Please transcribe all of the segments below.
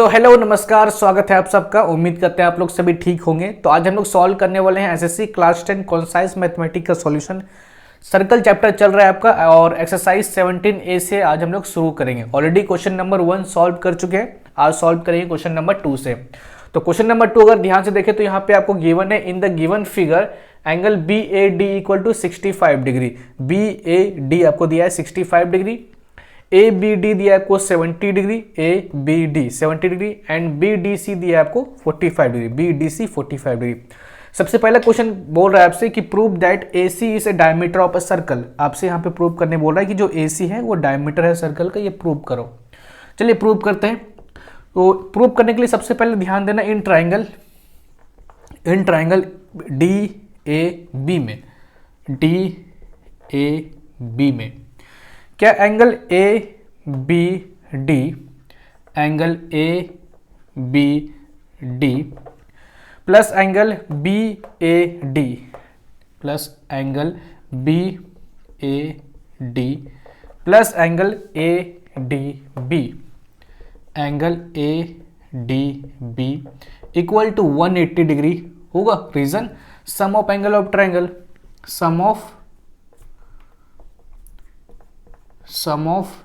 तो हेलो नमस्कार, स्वागत है आप सबका। उम्मीद करते हैं आप लोग सभी ठीक होंगे। तो आज हम लोग सॉल्व करने वाले हैं एसएससी क्लास 10 कॉन्साइज मैथमेटिक्स का सॉल्यूशन। सर्कल चैप्टर चल रहा है आपका और एक्सरसाइज 17A से आज हम लोग शुरू करेंगे। ऑलरेडी क्वेश्चन नंबर 1 सॉल्व कर चुके हैं, आज सॉल्व करेंगे क्वेश्चन नंबर 2 से। तो क्वेश्चन नंबर 2 अगर ध्यान से देखें तो यहाँ पे आपको गिवन है, in the given figure angle BAD equal to 65 degree. BAD आपको दिया है 65 डिग्री, ABD दिया है आपको 70 degree, ABD 70 degree and BDC दिया है आपको 45 डिग्री, BDC 45 डिग्री। सबसे पहला क्वेश्चन बोल रहा है आपसे कि prove that AC is a diameter of a circle. आपसे यहाँ पे प्रूव करने बोल रहा है कि जो AC है वो डायमीटर है सर्कल का, ये प्रूव करो। चलिए प्रूव करते हैं। तो प्रूव करने के लिए सबसे पहले ध्यान देना इन ट्राइंगल DAB में क्या angle ABD plus angle BAD plus angle BAD plus angle ADB equal to 180 degree होगा। Reason sum of angle of triangle, sum of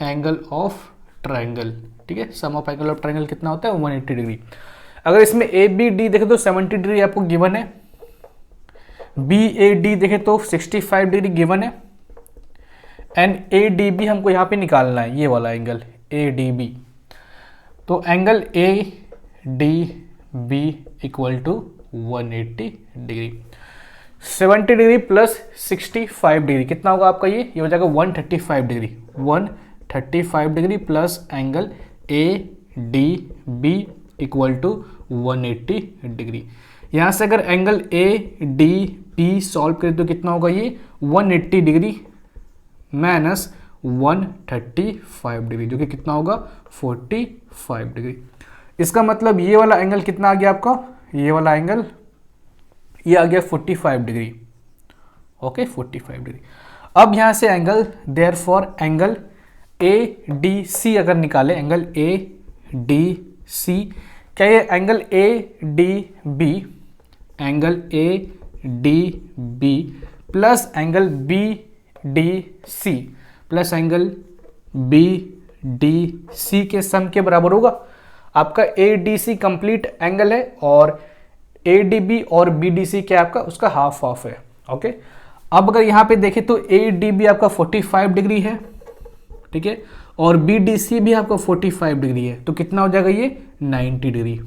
angle of triangle, ठीक है। Sum of angle of triangle कितना होता है 180 degree. अगर इसमें ABD देखें तो 70 डिग्री आपको गिवन है, BAD देखें तो 65 डिग्री गिवन है एंड ADB हमको यहाँ पे निकालना है, ये वाला एंगल ADB। तो angle ADB equal to 180 degree. 70 degree plus 65 degree कितना होगा आपका, ये हो जाएगा 135 degree. 135 degree plus angle ADB equal to 180 degree. यहाँ से अगर एंगल ADB सॉल्व करें तो कितना होगा, ये 180 डिग्री माइनस 135 डिग्री जो कि कितना होगा 45 डिग्री। इसका मतलब ये वाला एंगल कितना आ गया आपका, ये वाला एंगल ये आ गया 45 डिग्री। Okay 45 degree. अब यहां से एंगल देयरफॉर एंगल ADC अगर निकाले, एंगल ADC क्या ये angle ADB plus angle BDC के सम के बराबर होगा। आपका ADC कंप्लीट एंगल है और ADB और BDC क्या आपका उसका हाफ ऑफ है। ओके अब अगर यहाँ पे देखें तो ADB आपका 45 डिग्री है, ठीक है, और BDC भी आपका 45 डिग्री है, तो कितना हो जाएगा ये 90 डिग्री।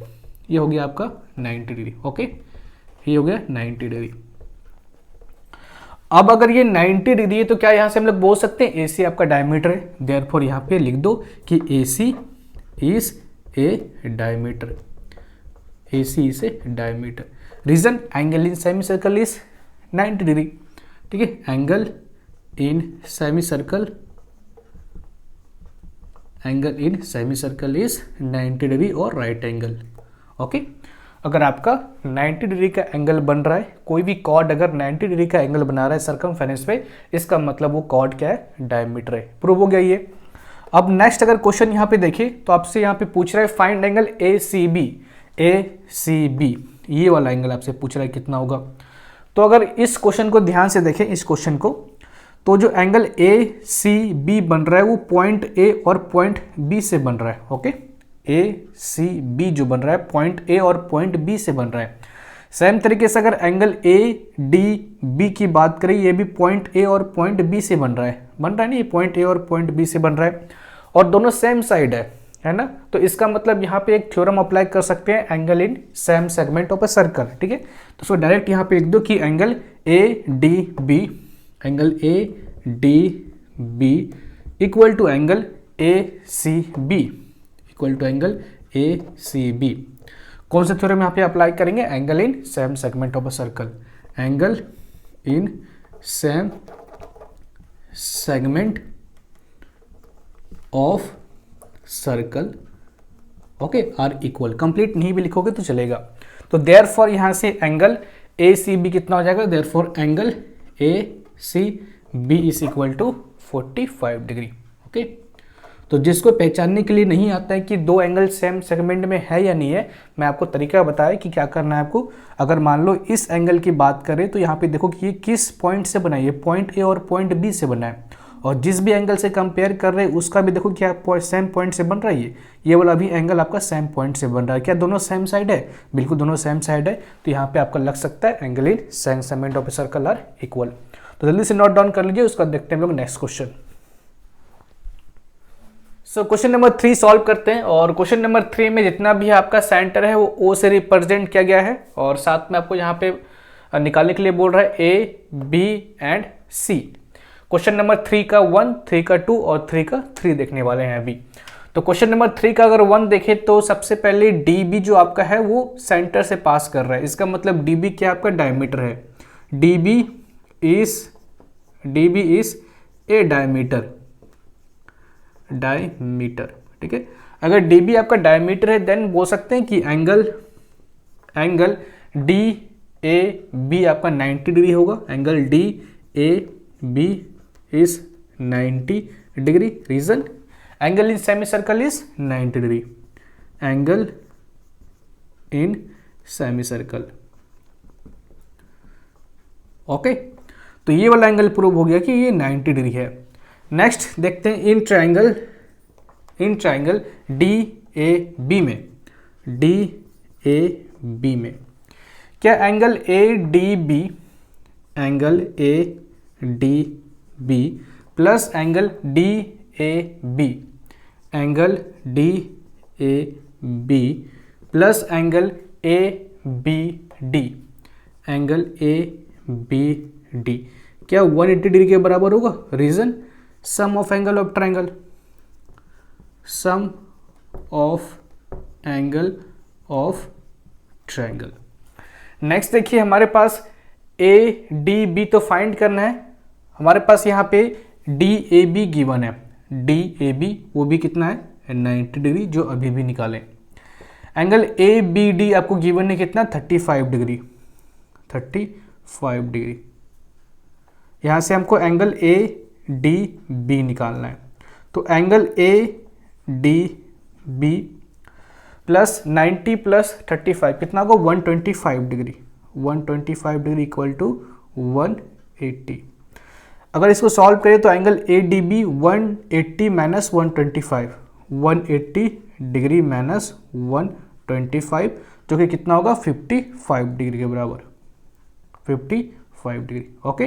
ये हो गया आपका 90 डिग्री। ओके ये हो गया 90 डिग्री। अब अगर ये 90 डिग्री है तो क्या यहाँ से हम लोग बोल सकते हैं AC आपका डायमीटर है। देयरफॉर यहाँ पे लिख दो कि AC is a diameter, AC is a diameter. Reason angle in semi circle is 90 degree, ठीक है। Angle in semi circle is 90 degree और राइट एंगल। ओके अगर आपका 90 डिग्री का एंगल बन रहा है, कोई भी कॉर्ड अगर 90 डिग्री का एंगल बना रहा है सर्कमफेरेंस पे, इसका मतलब वो कॉर्ड क्या है, डायमीटर है। प्रूव हो गया ये। अब नेक्स्ट अगर क्वेश्चन यहाँ पे देखिए तो आपसे यहाँ पे पूछ रहा है फाइंड एंगल ACB, ये वाला एंगल आपसे पूछ रहा है कितना होगा। तो अगर इस क्वेश्चन को ध्यान से देखें, इस क्वेश्चन को, तो जो एंगल ACB बन रहा है वो पॉइंट A और पॉइंट B से बन रहा है। ओके ACB जो बन रहा है पॉइंट A और पॉइंट B से बन रहा है। सेम तरीके से अगर एंगल ADB की बात करें, ये भी पॉइंट A और पॉइंट B से बन रहा है ना, ये पॉइंट A और पॉइंट B से बन रहा है और दोनों सेम साइड है ना। तो इसका मतलब यहाँ पे एक थ्योरम अप्लाई कर सकते हैं, angle in same segment of a circle, ठीक है। तो उसको डायरेक्ट यहाँ पे लिख दो कि angle ADB equal to angle ACB कौन सा थ्योरम यहाँ पे अप्लाई करेंगे, angle in same segment of a circle, angle in same segment of circle. Okay are equal, complete नहीं भी लिखोगे तो चलेगा। तो देयरफॉर यहां से एंगल ACB कितना हो जाएगा, therefore angle ACB is equal to 45 degree. Okay तो जिसको पहचानने के लिए नहीं आता है कि दो एंगल सेम सेगमेंट में है या नहीं है, मैं आपको तरीका बताया कि क्या करना है आपको। अगर मान लो इस एंगल की बात करें तो यहाँ पे देखो कि ये किस पॉइंट से बना है, ये पॉइंट ए और पॉइंट बी से बना है, और जिस भी एंगल से कंपेयर कर रहे हैं उसका भी देखो क्या सेम पॉइंट से बन रहा है। ये वाला भी एंगल आपका सेम पॉइंट से बन रहा है। क्या दोनों सेम साइड है? बिल्कुल दोनों सेम साइड है। तो यहाँ पे आपका लग सकता है angle in same segment of a circle are equal. तो जल्दी से नोट डाउन कर लीजिए, उसका देखते हैं हम लोग next question. So question number 3 solve करते हैं, और क्वेश्चन नंबर 3 में जितना भी आपका सेंटर है वो ओ से रिप्रेजेंट किया गया है, और साथ में आपको यहाँ पे निकालने के लिए बोल रहा है A B and C. Question number 3 का 1, 3 का 2 और 3 का 3 देखने वाले हैं अभी। तो क्वेश्चन नंबर 3 का अगर 1 देखें तो सबसे पहले डी बी जो आपका है वो सेंटर से पास कर रहा है, इसका मतलब डी बी क्या आपका डायमीटर है। D B is a diameter, ठीक है। अगर डी बी आपका डायमीटर है देन बोल सकते हैं कि एंगल डी ए बी आपका 90 डिग्री होगा। Angle D A B is 90 degree. Reason angle in semi circle is 90 degree. Angle in semi circle, okay. तो ये वाला एंगल प्रूव हो गया कि ये 90 डिग्री है। नेक्स्ट देखते हैं in triangle D A B में क्या angle A D B plus angle D A B plus angle A B D क्या 180 डिग्री के बराबर होगा? Reason sum of angle of triangle. Next देखिए हमारे पास ए डी बी तो फाइंड करना है। हमारे पास यहाँ पे डी ए बी गिवन है, डी ए बी वो भी कितना है 90 डिग्री, जो अभी भी निकालें। एंगल ए बी डी आपको गिवन है कितना 35 डिग्री। यहाँ से हमको एंगल ए डी बी निकालना है। तो angle A D B plus 90 plus 35 कितना होगा 125 डिग्री। 125 degree equal to 180। अगर इसको सॉल्व करें तो angle A D B 180 minus 125, 180 degree minus 125 जो कि कितना होगा 55 डिग्री के बराबर, 55 डिग्री, ओके।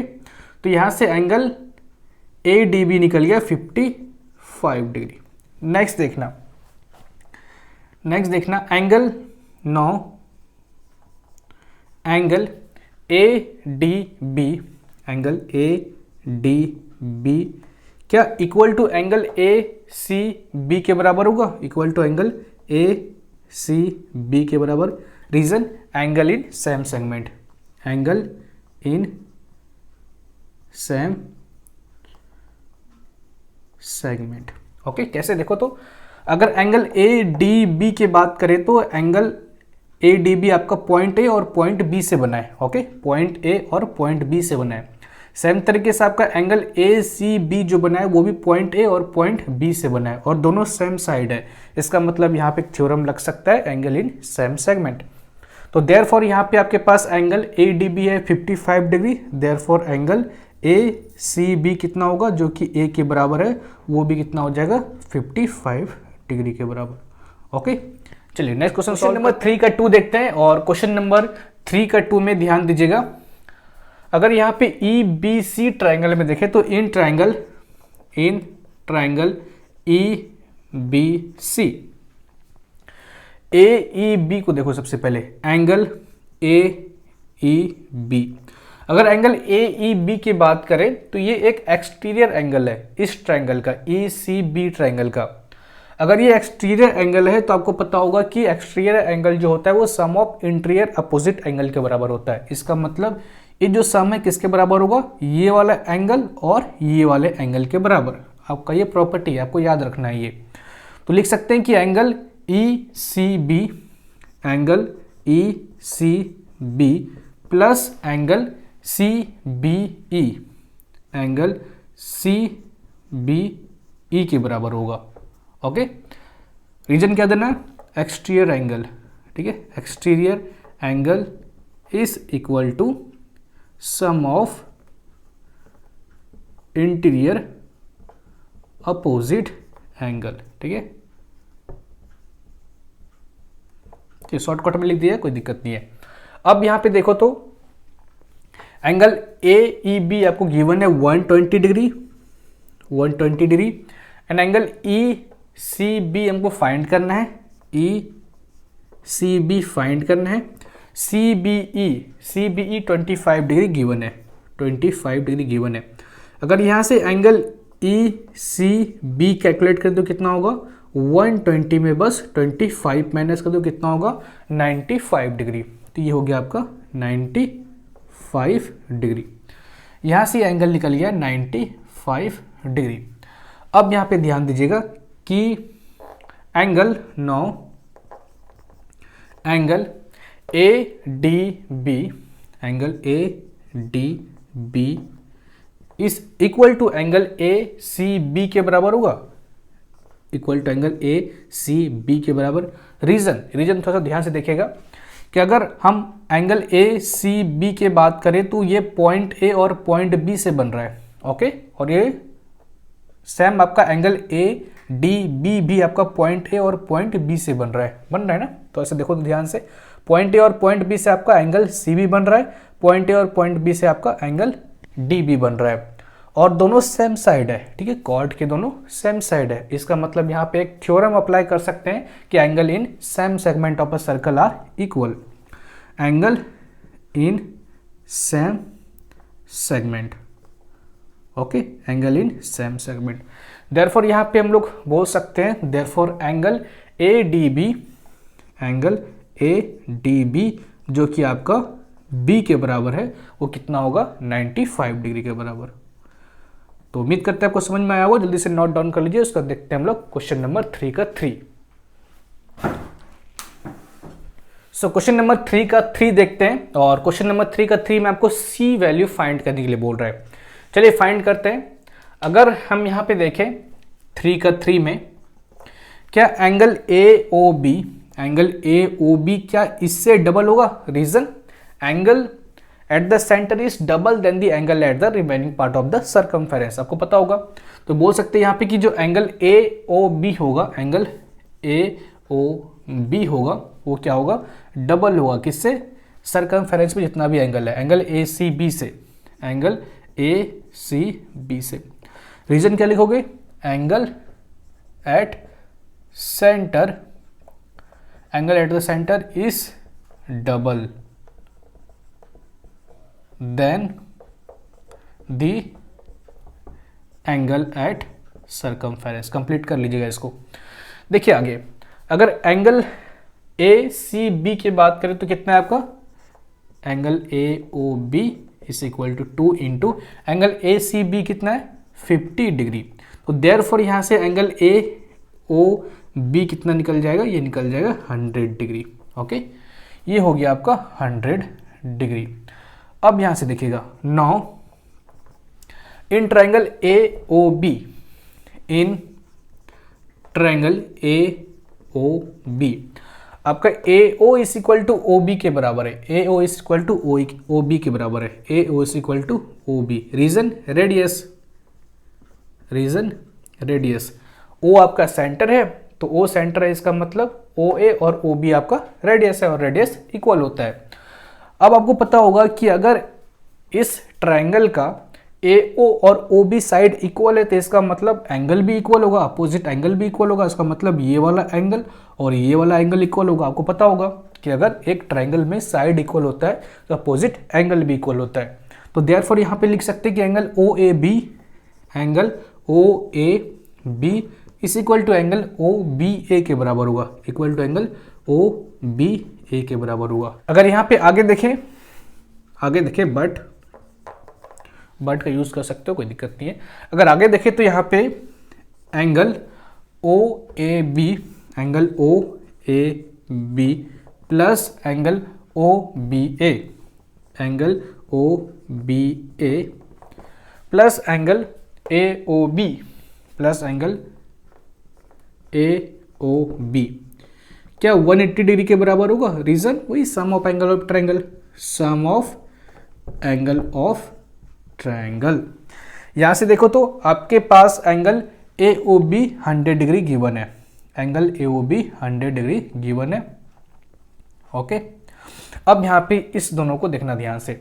तो यहाँ से एंगल ए डी बी निकल गया 55 डिग्री। नेक्स्ट देखना एंगल ए डी बी क्या equal to angle A C B के बराबर होगा, equal to angle A C B के बराबर। Reason angle in same segment, okay. कैसे देखो तो अगर एंगल ए डी बी की बात करें तो एंगल ए डी बी आपका पॉइंट ए और पॉइंट बी से बना है, ओके। पॉइंट ए और पॉइंट बी से बना है। सेम तरीके से आपका एंगल ए सी बी जो बना है वो भी पॉइंट ए और पॉइंट बी से बना है, और दोनों सेम साइड है। इसका मतलब यहाँ पे थ्योरम लग सकता है एंगल इन सेम सेगमेंट। तो देयरफॉर यहाँ पे आपके पास एंगल ए डी बी है 55 degree, therefore angle A C B कितना होगा जो कि ए के बराबर है, वो भी कितना हो जाएगा 55 डिग्री के बराबर, ओके। चलिए नेक्स्ट क्वेश्चन नंबर 3 का 2 देखते हैं, और क्वेश्चन नंबर 3 का 2 में ध्यान दीजिएगा। अगर यहाँ पे ई बी सी ट्राइंगल में देखें तो in triangle E B C, A E B को देखो सबसे पहले एंगल ए ई बी। अगर एंगल ए ई बी की बात करें तो ये एक एक्सटीरियर एंगल है इस ट्राइंगल का, ई सी बी ट्राइंगल का। अगर ये एक्सटीरियर एंगल है तो आपको पता होगा कि एक्सटीरियर एंगल जो होता है वो सम ऑफ इंटीरियर अपोजिट एंगल के बराबर होता है। इसका मतलब ये जो सम है किसके बराबर होगा, ये वाला एंगल और ये वाले एंगल के बराबर। आपका ये प्रॉपर्टी है, आपको याद रखना है ये। तो लिख सकते हैं कि angle E C B plus angle C B E के बराबर होगा, ओके, रीजन क्या देना है, एक्सटीरियर एंगल, ठीक है, exterior angle is equal to sum of interior opposite angle, ठीक है, शॉर्टकट में लिख दिया, कोई दिक्कत नहीं है। अब यहां पे देखो तो एंगल ए ई बी आपको गिवन है 120 degree, 120 degree, and angle E C B हमको फाइंड करना है, ई सी बी फाइंड करना है, C B E 25 degree given है, 25 डिग्री गिवन है। अगर यहाँ से angle E C B calculate कर दो कितना होगा, 120 में बस 25 माइनस कर दो कितना होगा, 95 डिग्री। तो ये हो गया आपका 95 डिग्री, यहाँ से एंगल निकल गया 95 डिग्री। अब यहाँ पे ध्यान दीजिएगा कि angle angle A D B, angle A D B is equal to angle A C B के बराबर होगा, equal to angle A C B के बराबर। रीजन थोड़ा सा ध्यान से देखिएगा कि अगर हम एंगल ए सी बी के बात करें तो ये पॉइंट ए और पॉइंट बी से बन रहा है, ओके, और ये सेम आपका एंगल ए डी बी भी आपका पॉइंट ए और पॉइंट बी से बन रहा है ना। तो ऐसे देखो तो ध्यान से, पॉइंट ए और पॉइंट बी से आपका एंगल सी बी बन रहा है, पॉइंट ए और पॉइंट बी से आपका एंगल डी बी बन रहा है, और दोनों सेम साइड है, ठीक है, कॉर्ड के दोनों सेम साइड है। इसका मतलब यहाँ पे एक थ्योरम अप्लाई कर सकते हैं कि angle in same segment of a circle are equal, angle in same segment, okay, angle in same segment. Therefore यहाँ पे हम लोग बोल सकते हैं therefore angle A D B जो कि आपका बी के बराबर है, वो कितना होगा, 95 डिग्री के बराबर। तो उम्मीद करते हैं आपको समझ में आया होगा, जल्दी से नोट डाउन कर लीजिए। उसका देखते हैं हम लोग क्वेश्चन नंबर 3 का 3। सो क्वेश्चन नंबर 3 का 3 देखते हैं, और क्वेश्चन नंबर 3 का 3 में आपको सी वैल्यू फाइंड करने के लिए बोल रहा है। चलिए फाइंड करते हैं। अगर हम यहाँ पे देखें 3 का 3 में, क्या एंगल ए ओ बी क्या इससे डबल होगा? Reason, angle at the centre is double than the angle at the remaining part of the circumference, आपको पता होगा। तो बोल सकते हैं यहाँ पे कि जो एंगल ए ओ बी होगा, एंगल ए ओ बी होगा, वो क्या होगा, डबल होगा, किससे, सर्कमफेरेंस में जितना भी एंगल है, एंगल ए सी बी से, एंगल ए सी बी से। रीजन क्या लिखोगे, angle at centre, angle at the centre is double than the angle at circumference. Complete कर लीजिएगा इसको। देखिए आगे, अगर एंगल ए सी बी की बात करें तो कितना है आपका, angle A O B is equal to 2 into angle A C B कितना है, 50 डिग्री। तो देयरफॉर यहाँ से एंगल ए ओ बी कितना निकल जाएगा, ये निकल जाएगा 100 डिग्री, ओके, ये हो गया आपका 100 डिग्री। अब यहाँ से देखिएगा, now in triangle A O B, in triangle A O B आपका A O is equal to O B के बराबर है, A O is equal to O B के बराबर है, A O is equal to O B. Reason, radius, O आपका centre है तो ओ सेंटर है, इसका मतलब ओ ए और ओ बी आपका रेडियस है, और रेडियस इक्वल होता है। अब आपको पता होगा कि अगर इस ट्रायंगल का ए ओ और ओ बी साइड इक्वल है तो इसका मतलब एंगल भी इक्वल होगा, अपोजिट एंगल भी इक्वल होगा, इसका मतलब ये वाला एंगल और ये वाला एंगल इक्वल होगा। आपको पता होगा कि अगर एक ट्रायंगल में साइड इक्वल होता है तो अपोजिट एंगल भी इक्वल होता है। तो देयरफॉर यहाँ पे लिख सकते हैं कि angle O A B is equal to angle O B A के बराबर होगा, equal to angle O B A के बराबर होगा। अगर यहाँ पे आगे देखें बट का यूज कर सकते हो, कोई दिक्कत नहीं है। अगर आगे देखें तो यहाँ पे angle O A B plus angle O B A plus angle A O B plus angle A O B क्या 180 डिग्री के बराबर होगा? रीजन वही sum of angle of triangle, sum of angle of triangle. यहां से देखो तो आपके पास angle A O B 100 degree given है, angle A O B 100 degree given है। ओके, अब यहाँ पे इस दोनों को देखना ध्यान से,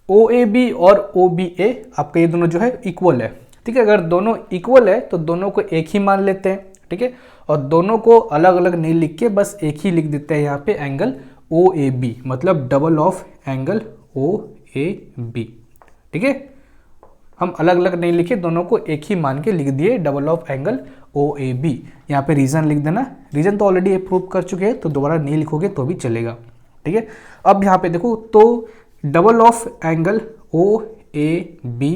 ओ ए बी और ओ बी ए आपके ये दोनों जो है इक्वल है, ठीक है। अगर दोनों इक्वल है तो दोनों को एक ही मान लेते हैं, ठीक है, और दोनों को अलग अलग नहीं लिख के बस एक ही लिख देते हैं यहाँ पे एंगल ओ ए बी, मतलब double of angle O A B, ठीक है। हम अलग अलग नहीं लिखे, दोनों को एक ही मान के लिख दिए double of angle O A B. यहाँ पे रीजन लिख देना, रीजन तो ऑलरेडी प्रूव कर चुके हैं तो दोबारा नहीं लिखोगे तो भी चलेगा, ठीक है। अब यहाँ पे देखो तो double of angle O A B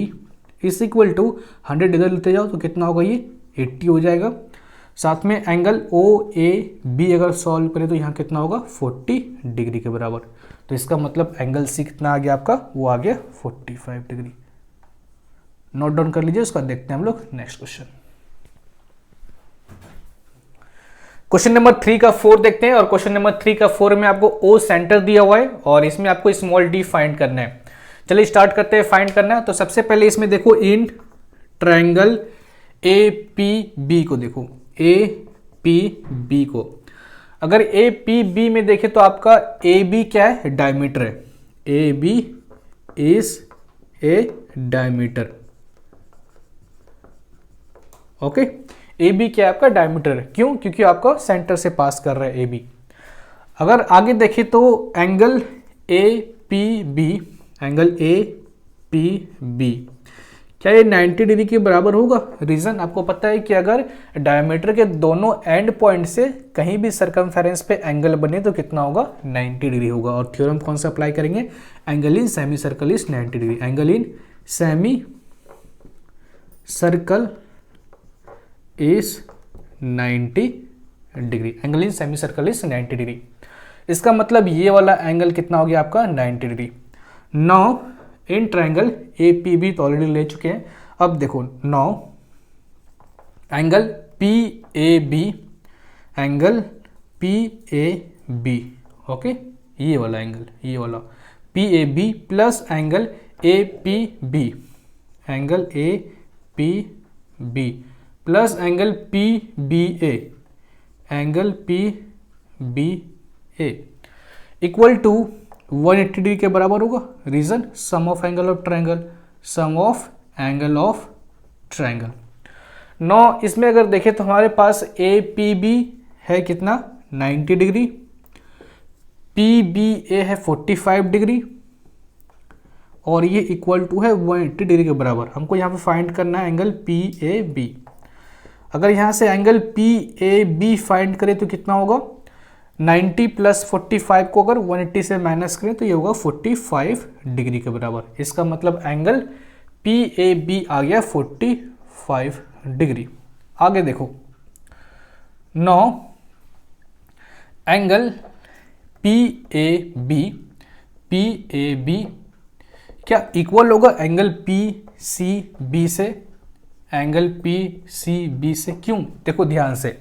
is equal to 100 degree लेते जाओ तो कितना होगा, ये 80 हो जाएगा। साथ में एंगल ओ ए बी अगर सॉल्व करें तो यहाँ कितना होगा, 40 डिग्री के बराबर। तो इसका मतलब एंगल सी कितना आ गया आपका, वो आ गया 45 डिग्री। नोट डाउन कर लीजिए, उसका देखते हैं हम लोग नेक्स्ट क्वेश्चन। क्वेश्चन नंबर 3 का 4 देखते हैं, और क्वेश्चन नंबर 3 का 4 में आपको ओ सेंटर दिया हुआ है और इसमें आपको स्मॉल डी फाइंड करना है। चलिए स्टार्ट करते हैं फाइंड करना। तो सबसे पहले इसमें देखो in triangle A P B को देखो, ए पी बी को अगर ए पी बी में देखें तो आपका ए बी क्या है, डायमीटर है, A B is a diameter. Okay, A B क्या है आपका, डायमीटर है। क्यों? क्योंकि आपका सेंटर से पास कर रहा है ए बी। अगर आगे देखें तो angle A P B, angle A P B क्या ये 90 डिग्री के बराबर होगा? रीजन आपको पता है कि अगर डायमीटर के दोनों एंड पॉइंट से कहीं भी सरकमफेरेंस पे एंगल बने तो कितना होगा, 90 डिग्री होगा। और थ्योरम कौन सा अप्लाई करेंगे, angle in semi circle is 90 degree, angle in semi circle is 90 degree, angle in semi circle is 90 degree. इसका मतलब ये वाला एंगल कितना हो गया आपका, 90 degree. Now in triangle A P B तो ऑलरेडी ले चुके हैं। अब देखो now angle P A B, angle P A B, okay, ये वाला एंगल, ये वाला P A B plus angle A P B, angle A P B plus angle P B A, angle P B A equal to 180 degree के बराबर होगा। Reason sum of angle of triangle, sum of angle of triangle. Now इसमें अगर देखें तो हमारे पास ए P B है कितना, 90 डिग्री, पी बी ए है 45 डिग्री और ये इक्वल टू है 180 डिग्री के बराबर। हमको यहाँ पे फाइंड करना है एंगल पी ए बी। अगर यहाँ से angle P A B find करें तो कितना होगा, 90 प्लस 45 को अगर 180 से माइनस करें तो ये होगा 45 डिग्री के बराबर। इसका मतलब एंगल पी ए बी आ गया 45 डिग्री। आगे देखो नौ एंगल पी ए बी क्या इक्वल होगा एंगल पी सी बी से, एंगल पी सी बी से। क्यों? देखो ध्यान से,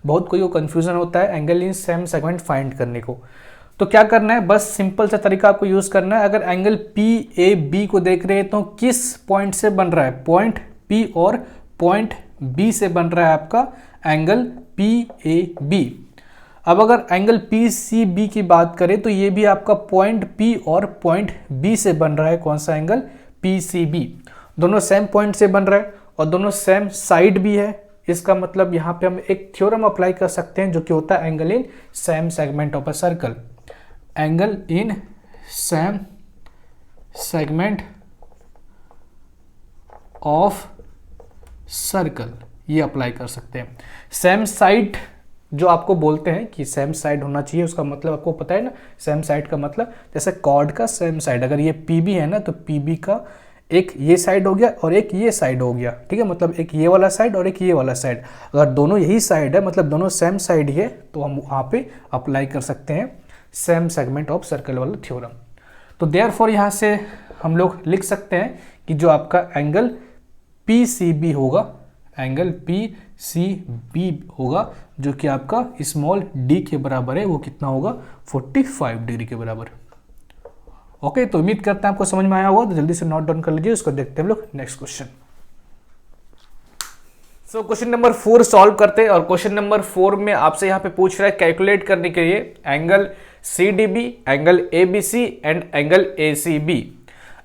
बहुत कोई को कंफ्यूजन होता है angle in same segment find करने को। तो क्या करना है, बस सिंपल सा तरीका आपको यूज करना है। अगर एंगल पी ए बी को देख रहे हैं तो किस पॉइंट से बन रहा है, पॉइंट पी और पॉइंट बी से बन रहा है आपका एंगल पी ए बी। अब अगर एंगल पी सी बी की बात करें तो ये भी आपका पॉइंट पी और पॉइंट बी से बन रहा है। कौन सा एंगल, पी सी बी। दोनों सेम पॉइंट से बन रहा है और दोनों सेम साइड भी है। इसका मतलब यहाँ पे हम एक थ्योरम अप्लाई कर सकते हैं जो कि होता है angle in same segment of a circle, angle in same segment of circle, ये अप्लाई कर सकते हैं। सेम साइड जो आपको बोलते हैं कि सेम साइड होना चाहिए, उसका मतलब आपको पता है ना, सेम साइड का मतलब जैसे कॉर्ड का सेम साइड, अगर ये पी बी है ना तो पी बी का एक ये साइड हो गया और एक ये साइड हो गया, ठीक है। मतलब एक ये वाला साइड और एक ये वाला साइड, अगर दोनों यही साइड है मतलब दोनों सेम साइड ही है तो हम वहाँ पे अप्लाई कर सकते हैं सेम सेगमेंट ऑफ सर्कल वाला थ्योरम। तो देयरफॉर यहाँ से हम लोग लिख सकते हैं कि जो आपका एंगल पी सी बी होगा, एंगल पी सी बी होगा जो कि आपका स्मॉल डी के बराबर है, वो कितना होगा 45 डिग्री के बराबर। ओके, तो उम्मीद करते हैं आपको समझ में आया होगा, तो जल्दी से नोट डाउन कर लीजिए। उसको देखते हैं हम लोग next question. So question number 4 solve करते हैं, और क्वेश्चन नंबर 4 में आपसे यहाँ पे पूछ रहा है कैलकुलेट करने के लिए angle C D B, angle A B C and angle A C B.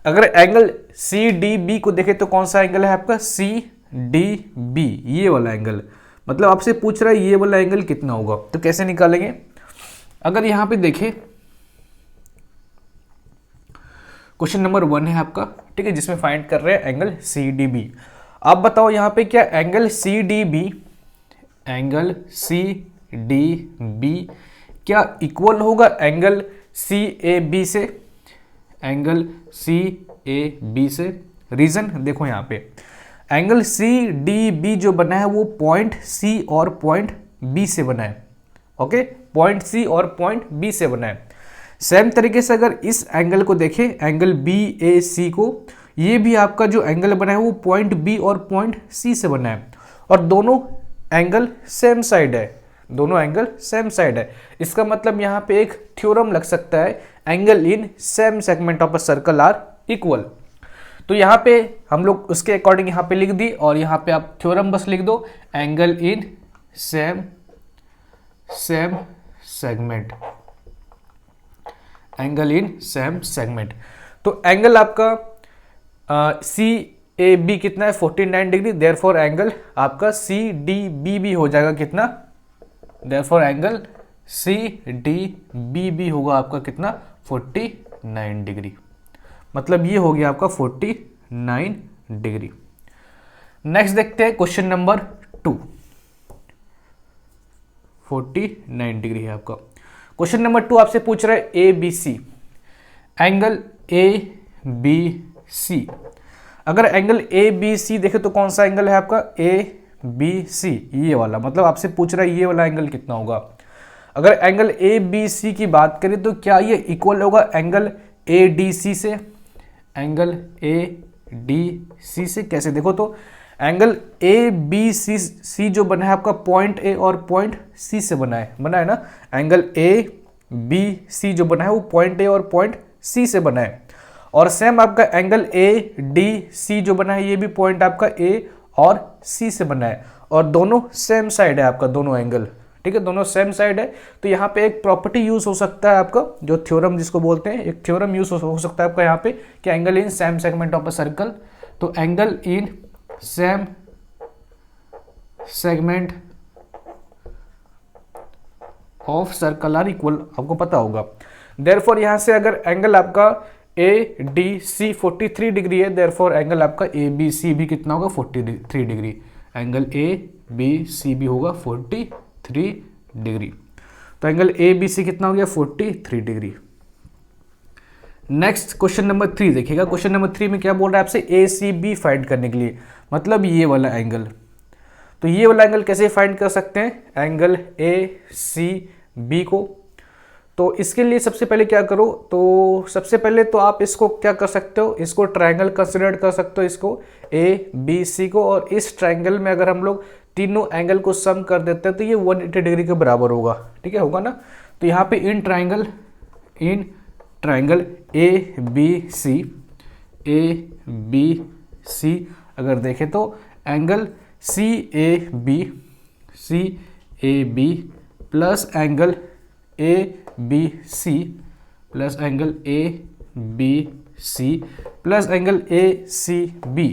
अगर एंगल सी डी बी को देखें तो कौन सा एंगल है आपका सी डी बी, ये वाला एंगल। मतलब आपसे पूछ रहा है ये वाला एंगल कितना होगा, तो कैसे निकालेंगे। अगर यहाँ पे देखें क्वेश्चन नंबर 1 है आपका, ठीक है, जिसमें फाइंड कर रहे हैं एंगल सी डी बी। आप बताओ यहाँ पे क्या angle C D B, angle C D B क्या इक्वल होगा एंगल सी ए बी से, एंगल सी ए बी से। रीजन देखो यहाँ पे एंगल सी डी बी जो बना है वो पॉइंट सी और पॉइंट बी से बना है। ओके, पॉइंट सी और पॉइंट बी से बना है। सेम तरीके से अगर इस एंगल को देखें, एंगल बी ए सी को, ये भी आपका जो एंगल बना है वो पॉइंट बी और पॉइंट सी से बना है, और दोनों एंगल सेम साइड है, दोनों एंगल सेम साइड है। इसका मतलब यहाँ पे एक थ्योरम लग सकता है, angle in same segment of a circle are equal. तो यहाँ पे हम लोग उसके अकॉर्डिंग यहाँ पे लिख दी, और यहाँ पे आप थ्योरम बस लिख दो, angle in same segment, angle in same segment. तो एंगल आपका सी ए बी कितना है 49 डिग्री, देयरफॉर एंगल आपका सी डी बी भी हो जाएगा कितना, therefore angle C D B भी होगा आपका कितना 49 डिग्री। मतलब ये हो गया आपका 49 डिग्री। नेक्स्ट देखते हैं क्वेश्चन नंबर 2। 49 डिग्री है आपका। क्वेश्चन नंबर 2 आपसे पूछ रहा है A B C, angle A B C. अगर एंगल ए बी सी देखे तो कौन सा एंगल है आपका ए बी सी, ये वाला। मतलब आपसे पूछ रहा है ये वाला एंगल कितना होगा। अगर एंगल ए बी सी की बात करें तो क्या ये इक्वल होगा एंगल ए डी सी से, एंगल ए डी सी से। कैसे देखो तो एंगल ए बी सी जो बना है आपका पॉइंट ए और पॉइंट सी से बना है ना। एंगल ए बी सी जो बना है वो पॉइंट ए और पॉइंट सी से बना है। और सेम आपका एंगल ए डी सी जो बना है ये भी पॉइंट आपका ए और सी से बना है, और दोनों सेम साइड है आपका, दोनों एंगल, ठीक है, दोनों सेम साइड है। तो यहाँ पे एक प्रॉपर्टी यूज हो सकता है आपका, जो थ्योरम जिसको बोलते हैं, एक थ्योरम यूज हो सकता है आपका यहाँ पे कि angle in same segment of a circle. तो angle in same segment of circle are equal, आपको पता होगा। देयरफॉर यहाँ से अगर एंगल आपका ए डी सी 43 डिग्री है, देयरफॉर एंगल आपका ए बी सी भी कितना होगा 43 degree. Angle A B C भी होगा 43 डिग्री। तो एंगल ए बी सी कितना हो गया 43 डिग्री। नेक्स्ट क्वेश्चन नंबर 3 देखिएगा। क्वेश्चन नंबर 3 में क्या बोल रहा है आपसे ए सी बी फाइंड करने के लिए, मतलब ये वाला एंगल। तो ये वाला एंगल कैसे फाइंड कर सकते हैं, एंगल ए सी बी को। तो इसके लिए सबसे पहले क्या करो, तो सबसे पहले तो आप इसको क्या कर सकते हो, इसको ट्रायंगल कंसिडर कर सकते हो, इसको ए बी सी को। और इस ट्रायंगल में अगर हम लोग तीनों एंगल को सम कर देते हैं तो ये 180 डिग्री के बराबर होगा, ठीक है, होगा ना। तो यहाँ पे इन ट्रायंगल ए बी सी अगर देखें तो angle C A B plus angle A B C plus angle A B C plus angle A C B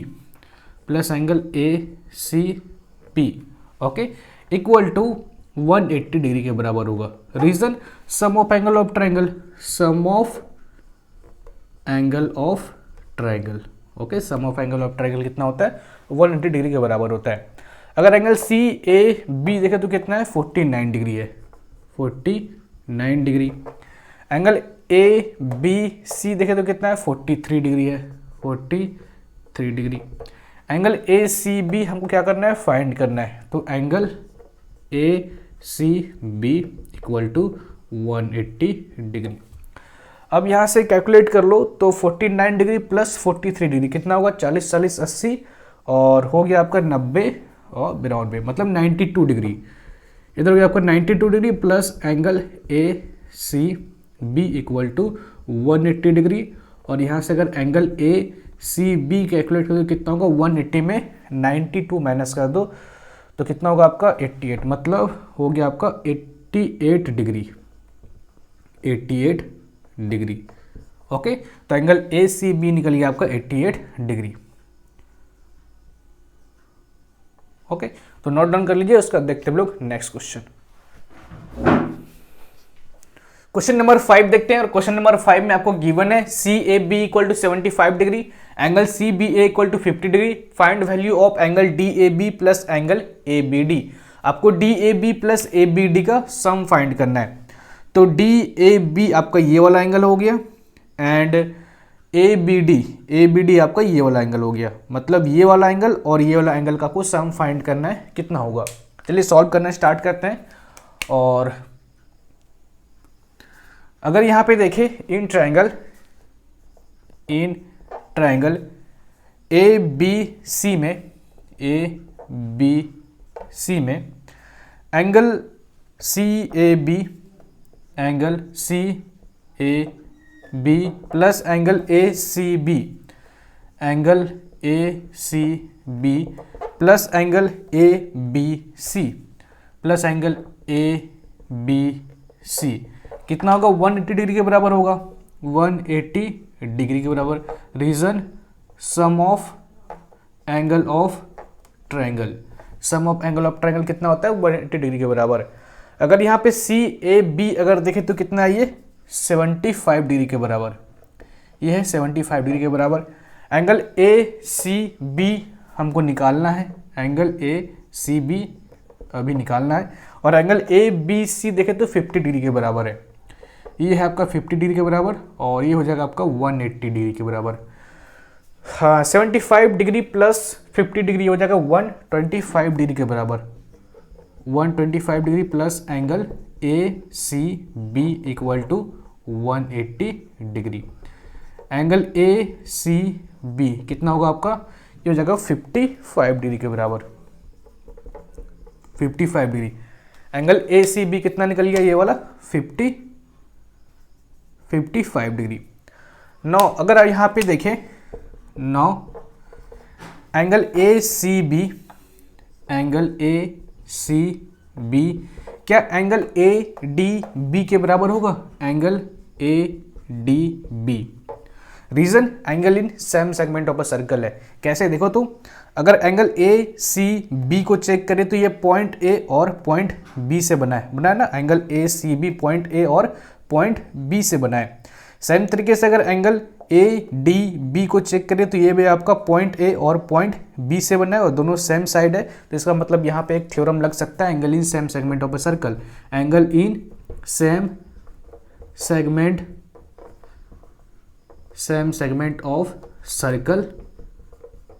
plus angle A C B, okay, equal to 180 degree के बराबर होगा। Reason sum of angle of triangle, sum of angle of triangle, okay, sum of angle of triangle कितना होता है 180 degree के बराबर होता है। अगर एंगल सी ए बी देखे तो कितना है 49 डिग्री है, 49 degree. Angle A B C देखे तो कितना है 43 डिग्री है, 43 degree. Angle A C B हमको क्या करना है, फाइंड करना है। तो angle A C B equal to 180 degree. अब यहाँ से कैलकुलेट कर लो, तो 49 डिग्री प्लस 43 डिग्री कितना होगा 40 40 80 और हो गया आपका 90 और ब्राउन में, मतलब 92 डिग्री। इधर हो गया आपका 92 degree plus angle A C B equal to 180 degree. और यहाँ से अगर angle A C B calculate करो कितना होगा, 180 में 92 माइनस कर दो तो कितना होगा आपका 88, मतलब हो गया आपका 88 डिग्री, 88 डिग्री। ओके, तो एंगल ए सी बी निकल गया आपका 88 डिग्री। ओके, तो नोट डाउन कर लीजिए, उसका देखते हैं हम लोग नेक्स्ट क्वेश्चन। क्वेश्चन नंबर 5 देखते हैं, और क्वेश्चन नंबर 5 में आपको गिवन है C A B equal to 75 degree, angle C B A equal to 50 degree, find value of angle D A B plus angle A B D. आपको D A B plus A B D का sum find करना है। तो D A B आपका ये वाला angle हो गया एंड ए बी डी आपका ये वाला एंगल हो गया, मतलब ये वाला एंगल और ये वाला एंगल का आपको सम फाइंड करना है, कितना होगा। चलिए सॉल्व करना स्टार्ट करते हैं। और अगर यहाँ पे देखें इन ट्रायंगल ए बी सी में angle C A B plus angle A C B plus angle A B C कितना होगा, 180 डिग्री के बराबर होगा, 180 डिग्री के बराबर। Reason sum of angle of triangle कितना होता है, 180 डिग्री के बराबर। अगर यहाँ पे सी ए बी अगर देखें तो कितना है ये, 75 डिग्री के बराबर, ये है 75 डिग्री के बराबर। एंगल ए सी बी हमको निकालना है, एंगल ए सी बी अभी निकालना है। और एंगल ए बी सी देखें तो 50 डिग्री के बराबर है, ये है आपका 50 डिग्री के बराबर, और ये हो जाएगा आपका 180 डिग्री के बराबर। हाँ, 75 डिग्री प्लस 50 डिग्री हो जाएगा 125 डिग्री के बराबर। 125 degree plus angle A C B equal to 180 degree. Angle A C B कितना होगा आपका, ये हो जाएगा 55 डिग्री के बराबर, 55 degree. Angle A C B कितना निकल गया, ये वाला 55 डिग्री। नौ अगर यहाँ पे देखें, नौ एंगल ए सी बी क्या एंगल ए डी बी के बराबर होगा, angle A D B. Reason angle in same segment of a circle है। कैसे देखो तो, अगर एंगल ए सी बी को चेक करें तो ये पॉइंट ए और पॉइंट बी से बना है ना, angle A C B point A और पॉइंट बी से बना है। सेम तरीके से अगर एंगल ए डी बी को चेक करें तो ये भी आपका पॉइंट ए और पॉइंट बी से बना है और दोनों सेम साइड है। तो इसका मतलब यहाँ पे एक थ्योरम लग सकता है, angle in same segment of a circle, angle in same segment of circle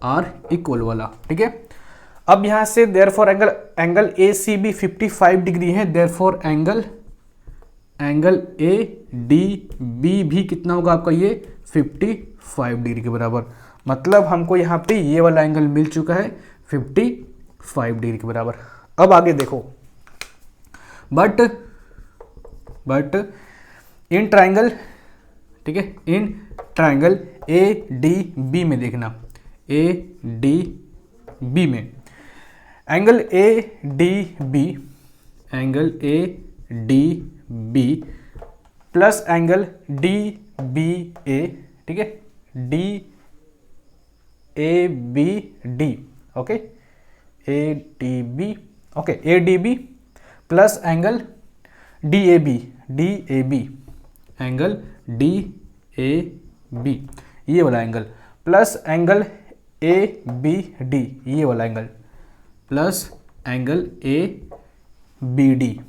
are equal वाला। ठीक है, अब यहाँ से therefore angle A C B 55 degree है, therefore angle A D B भी कितना होगा आपका, ये 55 डिग्री के बराबर। मतलब हमको यहाँ पे ये वाला एंगल मिल चुका है 55 डिग्री के बराबर। अब आगे देखो, बट इन ट्राइंगल, ठीक है, in triangle A D B में देखना, ए डी बी में angle A D B plus angle D B A, ठीक है, D A B D, okay, A D B, okay, A D B plus angle D A B, angle D A B ये वाला angle, plus angle A B D ये वाला angle, plus angle A B D,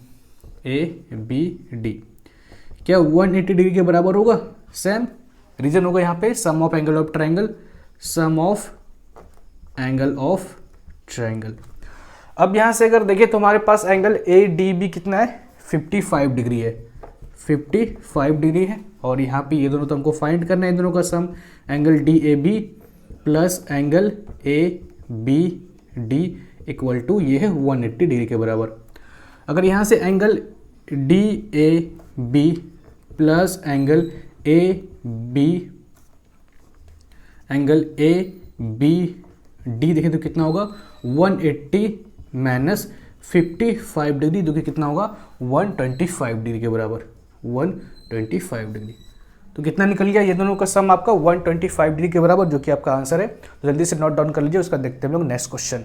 क्या 180 degree के बराबर होगा। Same reason होगा यहाँ पे सम ऑफ एंगल ऑफ ट्राइंगल, अब यहाँ से अगर देखिए तो हमारे पास एंगल ए डी बी कितना है, 55 डिग्री है, 55 डिग्री है। और यहाँ पे ये दोनों तो हमको फाइंड करना है, इन दोनों का sum, angle D A B plus angle A B D equal to ये है 180 डिग्री के बराबर। अगर यहाँ से angle D A B plus angle A B D देखें तो कितना होगा 180 माइनस 55 डिग्री, जो कि कितना होगा 125 डिग्री के बराबर, 125 डिग्री। तो कितना निकल गया ये दोनों का सम आपका 125 डिग्री के बराबर, जो कि आपका आंसर है। तो जल्दी से नोट डाउन कर लीजिए, उसका देखते हैं हम लोग नेक्स्ट क्वेश्चन।